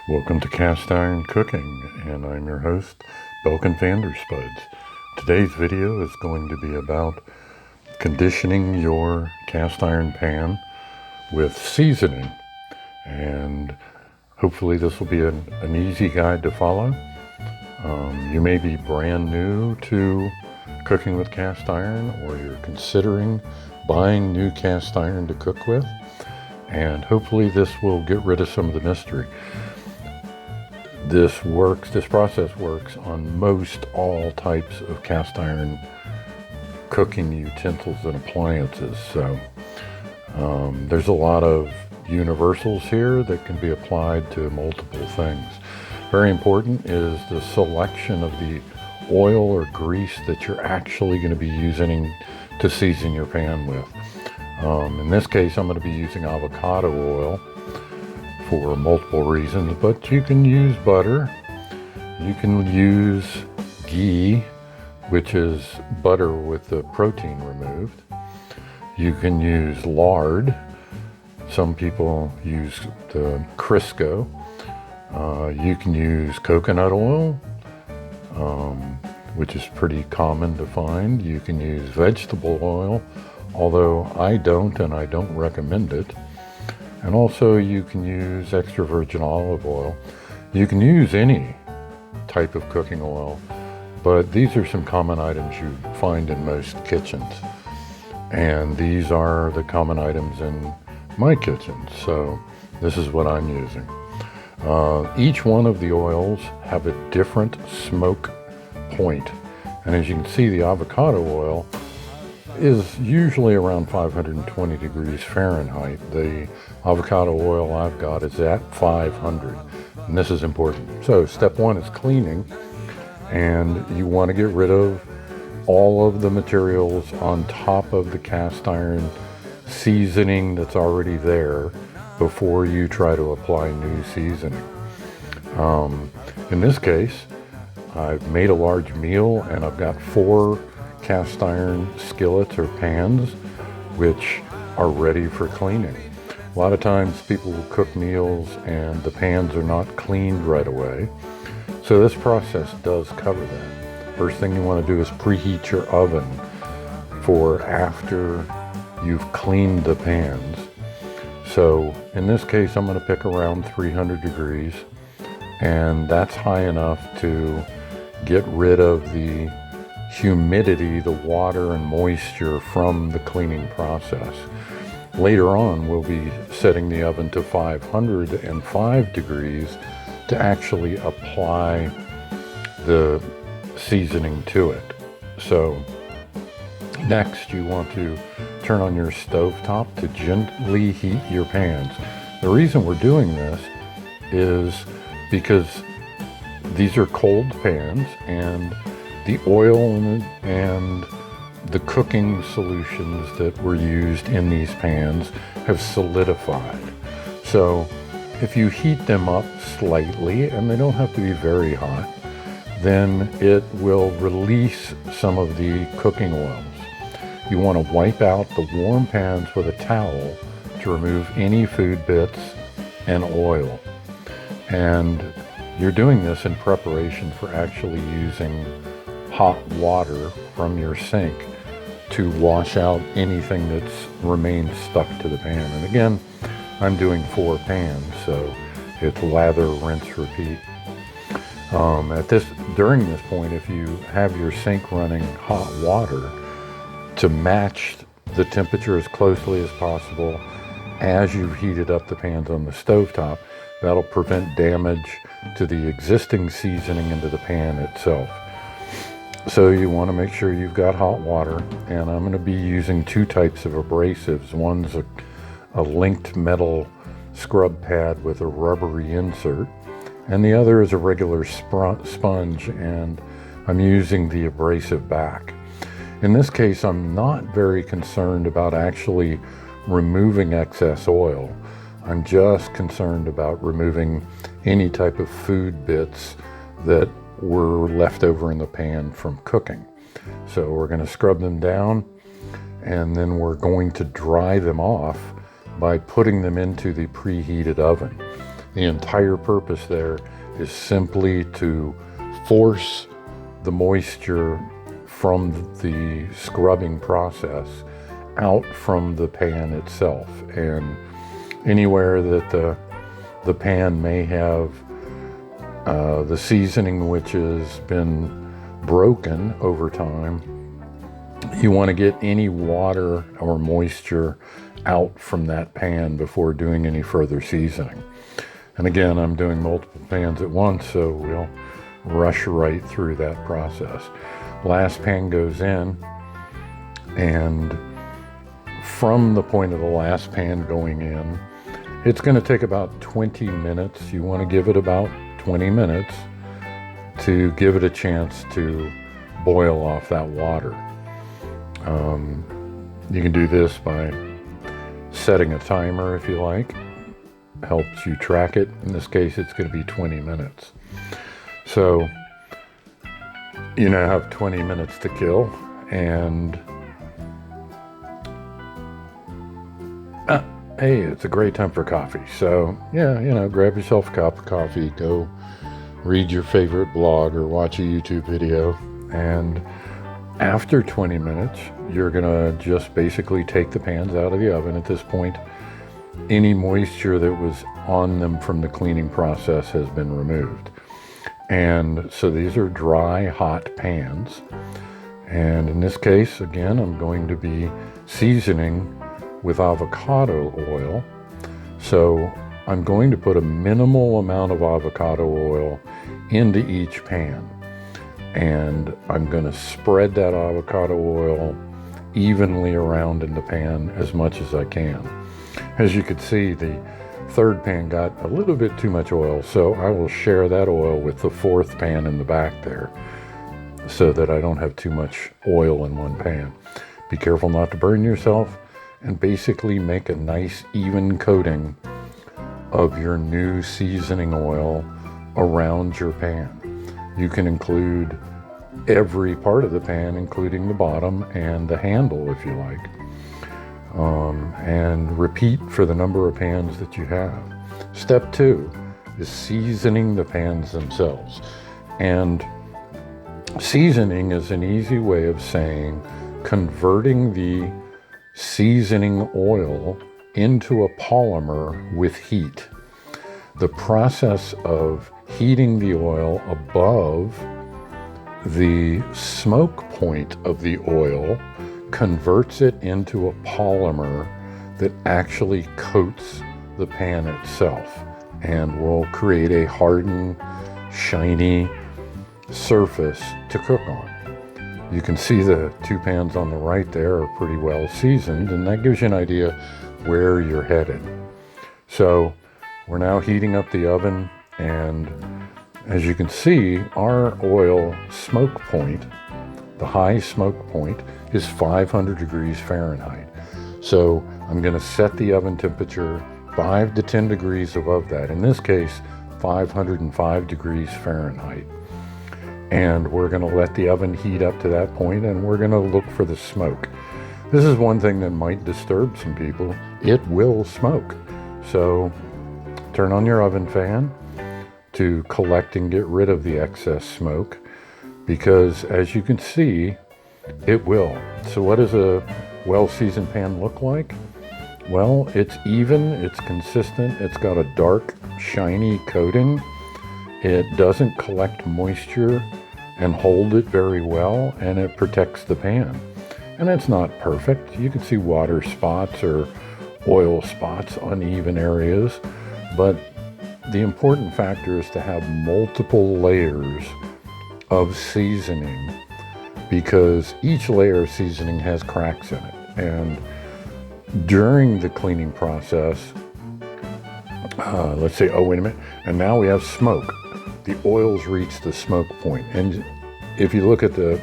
Welcome to Cast Iron Cooking, and I'm your host, Belkin Vanderspuds. Today's video is going to be about conditioning your cast iron pan with seasoning, and hopefully this will be an easy guide to follow. You may be brand new to cooking with cast iron, or you're considering buying new cast iron to cook with, and hopefully this will get rid of some of the mystery. This process works on most all types of cast iron cooking utensils and appliances. So there's a lot of universals here that can be applied to multiple things. Very important is the selection of the oil or grease that you're actually going to be using to season your pan with. In this case, I'm going to be using avocado oil for multiple reasons, but you can use butter, you can use ghee, which is butter with the protein removed. You can use lard. Some people use the Crisco. You can use coconut oil, which is pretty common to find. You can use vegetable oil, although I don't recommend it. And also you can use extra virgin olive oil. You can use any type of cooking oil, but these are some common items you find in most kitchens. And these are the common items in my kitchen, so this is what I'm using. Each one of the oils have a different smoke point. And as you can see, the avocado oil is usually around 520 degrees Fahrenheit. The avocado oil I've got is at 500, and this is important. So step one is cleaning, and you want to get rid of all of the materials on top of the cast iron seasoning that's already there before you try to apply new seasoning. In this case, I've made a large meal, and I've got 4 cast iron skillets or pans which are ready for cleaning. A lot of times people will cook meals and the pans are not cleaned right away, so this process does cover that. First thing you want to do is preheat your oven for after you've cleaned the pans. So in this case I'm going to pick around 300 degrees, and that's high enough to get rid of the humidity, the water and moisture from the cleaning process. Later on, we'll be setting the oven to 505 degrees to actually apply the seasoning to it. So next, you want to turn on your stovetop to gently heat your pans. The reason we're doing this is because these are cold pans, and the oil and the cooking solutions that were used in these pans have solidified. So if you heat them up slightly, and they don't have to be very hot, then it will release some of the cooking oils. You want to wipe out the warm pans with a towel to remove any food bits and oil. And you're doing this in preparation for actually using hot water from your sink to wash out anything that's remained stuck to the pan. And again, I'm doing 4 pans, so it's lather, rinse, repeat. During this point, if you have your sink running hot water to match the temperature as closely as possible as you've heated up the pans on the stovetop, that'll prevent damage to the existing seasoning into the pan itself. So you want to make sure you've got hot water, and I'm going to be using 2 types of abrasives. One's a linked metal scrub pad with a rubbery insert, and the other is a regular sponge, and I'm using the abrasive back. In this case, I'm not very concerned about actually removing excess oil. I'm just concerned about removing any type of food bits that were left over in the pan from cooking. So we're going to scrub them down, and then we're going to dry them off by putting them into the preheated oven. The entire purpose there is simply to force the moisture from the scrubbing process out from the pan itself. And anywhere that the pan may have the seasoning which has been broken over time, you want to get any water or moisture out from that pan before doing any further seasoning. And again, I'm doing multiple pans at once, so we'll rush right through that process. Last pan goes in, and from the point of the last pan going in, it's going to take about 20 minutes. You want to give it about 20 minutes to give it a chance to boil off that water. You can do this by setting a timer if you like. Helps you track it. In this case, it's going to be 20 minutes. So you now have 20 minutes to kill, and hey, it's a great time for coffee. So yeah, grab yourself a cup of coffee, go read your favorite blog or watch a YouTube video, and after 20 minutes, you're gonna just basically take the pans out of the oven. At this point, any moisture that was on them from the cleaning process has been removed. And so these are dry, hot pans. And in this case, again, I'm going to be seasoning with avocado oil. So I'm going to put a minimal amount of avocado oil into each pan. And I'm going to spread that avocado oil evenly around in the pan as much as I can. As you can see, the third pan got a little bit too much oil, so I will share that oil with the fourth pan in the back there so that I don't have too much oil in one pan. Be careful not to burn yourself, and basically make a nice even coating of your new seasoning oil around your pan. You can include every part of the pan, including the bottom and the handle if you like. And repeat for the number of pans that you have. Step 2 is seasoning the pans themselves. And seasoning is an easy way of saying converting the seasoning oil into a polymer with heat. The process of heating the oil above the smoke point of the oil converts it into a polymer that actually coats the pan itself and will create a hardened, shiny surface to cook on. You can see the two pans on the right there are pretty well seasoned, and that gives you an idea where you're headed. So we're now heating up the oven, and as you can see, our oil smoke point, the high smoke point, is 500 degrees Fahrenheit. So I'm going to set the oven temperature 5 to 10 degrees above that. In this case, 505 degrees Fahrenheit. And we're going to let the oven heat up to that point, and we're going to look for the smoke. This is one thing that might disturb some people. It will smoke. So turn on your oven fan to collect and get rid of the excess smoke, because as you can see, it will. So what does a well-seasoned pan look like? Well, it's even, it's consistent, it's got a dark, shiny coating. It doesn't collect moisture and hold it very well, and it protects the pan. And it's not perfect. You can see water spots or oil spots, uneven areas, but the important factor is to have multiple layers of seasoning, because each layer of seasoning has cracks in it. And during the cleaning process, let's say, oh, wait a minute, and now we have smoke. The oils reach the smoke point. And if you look at the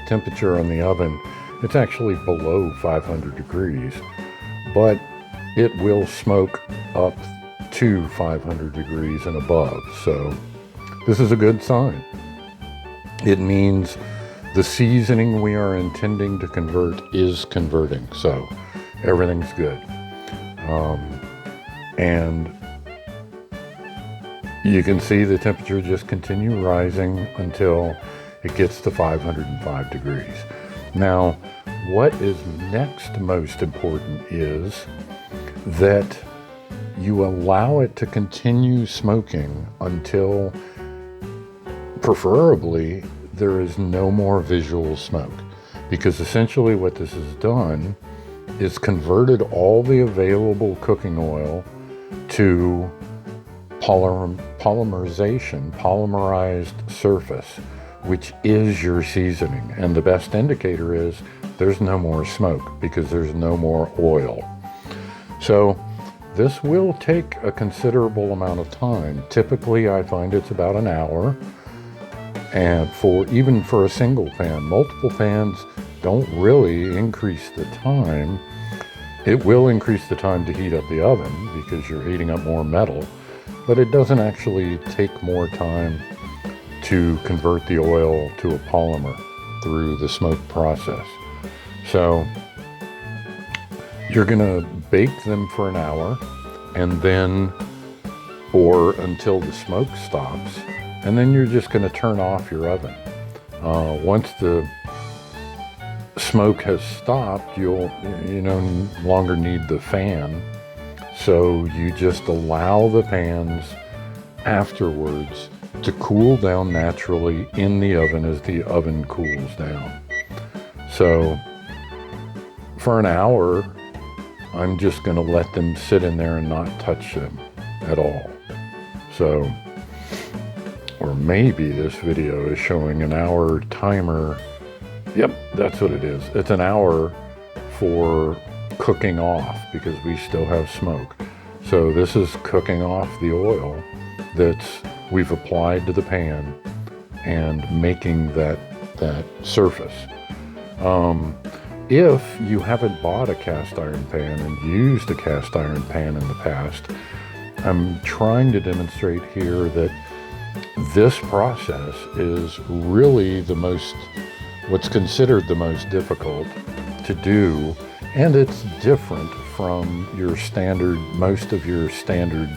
temperature on the oven, it's actually below 500 degrees, but it will smoke up to 500 degrees and above. So this is a good sign. It means the seasoning we are intending to convert is converting. So everything's good. And You can see the temperature just continue rising until it gets to 505 degrees. Now, what is next most important is that you allow it to continue smoking until, preferably, there is no more visual smoke. Because essentially what this has done is converted all the available cooking oil to polymerized surface, which is your seasoning. And the best indicator is there's no more smoke because there's no more oil. So this will take a considerable amount of time. Typically, I find it's about an hour. And even for a single pan, multiple pans don't really increase the time. It will increase the time to heat up the oven because you're heating up more metal, but it doesn't actually take more time to convert the oil to a polymer through the smoke process. So you're gonna bake them for an hour and then, or until the smoke stops, and then you're just gonna turn off your oven. Once the smoke has stopped, you no longer need the fan. So you just allow the pans afterwards to cool down naturally in the oven as the oven cools down. So for an hour, I'm just going to let them sit in there and not touch them at all. So, or maybe this video is showing an hour timer. Yep, that's what it is. It's an hour for cooking off because we still have smoke. So this is cooking off the oil that's we've applied to the pan and making that surface. If you haven't bought a cast iron pan and used a cast iron pan in the past, I'm trying to demonstrate here that this process is really what's considered the most difficult to do, and it's different from most of your standard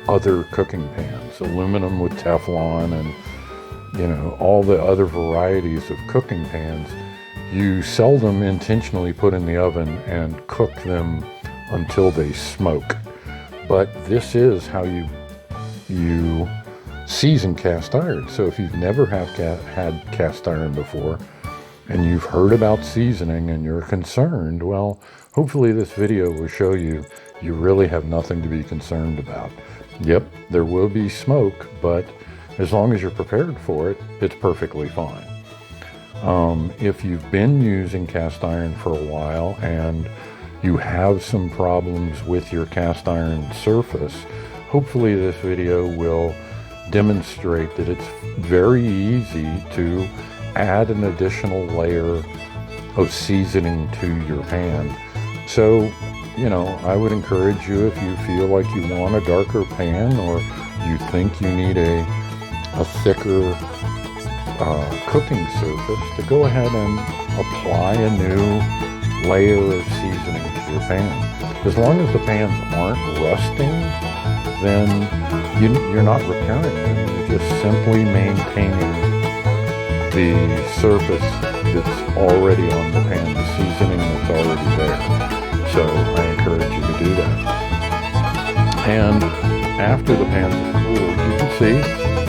other cooking pans, aluminum with Teflon and all the other varieties of cooking pans. You seldom intentionally put in the oven and cook them until they smoke. But this is how you season cast iron. So if you've never had cast iron before and you've heard about seasoning and you're concerned, well, hopefully this video will show you really have nothing to be concerned about. Yep, there will be smoke, but as long as you're prepared for it, it's perfectly fine. If you've been using cast iron for a while and you have some problems with your cast iron surface, hopefully this video will demonstrate that it's very easy to add an additional layer of seasoning to your pan. So, I would encourage you, if you feel like you want a darker pan or you think you need a thicker cooking surface, to go ahead and apply a new layer of seasoning to your pan. As long as the pans aren't rusting, then you're not repairing them. You're just simply maintaining the surface that's already on the pan, the seasoning that's already there. So I encourage you to do that. And after the pans are cooled, you can see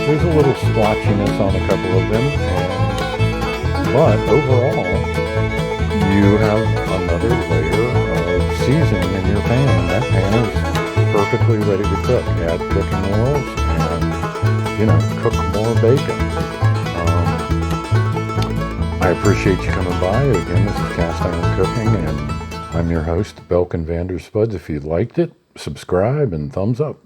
there's a little splotchiness on a couple of them, but overall, you have another layer of seasoning in your pan, and that pan is perfectly ready to cook. Add cooking oils and, cook more bacon. I appreciate you coming by. Again, this is Cast Iron Cooking, and I'm your host, Belkin Vanderspuds. If you liked it, subscribe and thumbs up.